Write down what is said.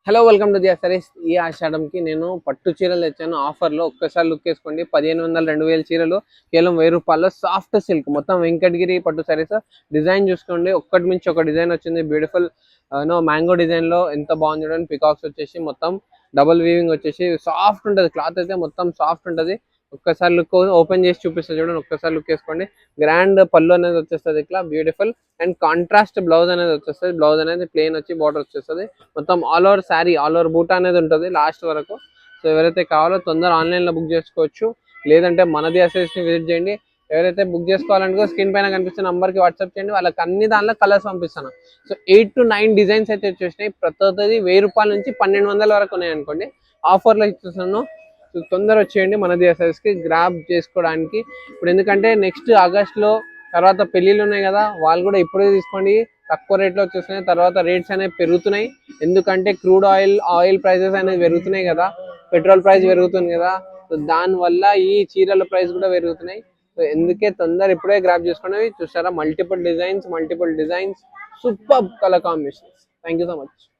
Hello welcome to the అసరీస్. ఈ ఆషాఢంకి నేను పట్టు చీరలు తెచ్చాను ఆఫర్లో. ఒక్కసారి లుక్ వేసుకోండి. 1500 2000 చీరలు కేవలం 1000 రూపాయల్లో. సాఫ్ట్ సిల్క్ మొత్తం వెంకటగిరి పట్టు సారీస్. డిజైన్ చూసుకోండి, ఒక్కటి మించి ఒక డిజైన్ వచ్చింది. బ్యూటిఫుల్ మ్యాంగో డిజైన్ లో ఎంత బాగుంది చూడండి. పికాక్స్ వచ్చేసి మొత్తం డబుల్ వీవింగ్ వచ్చేసి సాఫ్ట్ ఉంటుంది. క్లాత్ అయితే మొత్తం సాఫ్ట్ ఉంటుంది. ఒక్కసారి లుక్ ఓపెన్ చేసి చూపిస్తుంది చూడండి. ఒక్కసారి లుక్ వేసుకోండి. గ్రాండ్ పళ్ళు అనేది వచ్చేస్తుంది ఇట్లా బ్యూటిఫుల్. అండ్ కాంట్రాస్ట్ బ్లౌజ్ అనేది వచ్చేస్తుంది. బ్లౌజ్ అనేది ప్లెయిన్ వచ్చి బార్డర్ వచ్చేస్తుంది. మొత్తం all over sari, all over బూటా అనేది ఉంటుంది లాస్ట్ వరకు. సో ఎవరైతే కావాలో తొందర ఆన్లైన్ లో బుక్ చేసుకోవచ్చు, లేదంటే మనది అసెస్ ని విజిట్ చేయండి. ఎవరైతే బుక్ చేసుకోవాలనుకో స్క్రీన్ పైన కనిపిస్తున్న నంబర్ కి వాట్సాప్ చేయండి, వాళ్ళకి అన్ని దానిలో కలర్స్ పంపిస్తాను. సో 8 to 9 డిజైన్స్ అయితే వచ్చేసినాయి. ప్రతి 1000 రూపాయల నుంచి 1200 వరకు ఉన్నాయి అనుకోండి. ఆఫర్లో ఇస్తున్నాను. సో తొందర వచ్చేయండి మనది అసెస్ కి గ్రాబ్ చేసుకోవడానికి. ఇప్పుడు ఎందుకంటే నెక్స్ట్ ఆగస్ట్ లో తర్వాత పెళ్లిళ్ళు ఉన్నాయి కదా, వాళ్ళు కూడా ఇప్పుడే తీసుకోండి. తక్కువ రేట్లో వచ్చేస్తున్నాయి. తర్వాత రేట్స్ అనేవి పెరుగుతున్నాయి. ఎందుకంటే క్రూడ్ ఆయిల్ ప్రైసెస్ అనేది పెరుగుతున్నాయి కదా, పెట్రోల్ ప్రైస్ పెరుగుతుంది కదా. సో దాని వల్ల ఈ చీరల ప్రైస్ కూడా పెరుగుతున్నాయి. సో ఎందుకే తొందర ఇప్పుడే గ్రాప్ చేసుకోండి. చూసారా, multiple designs super colour combinations. Thank you so much.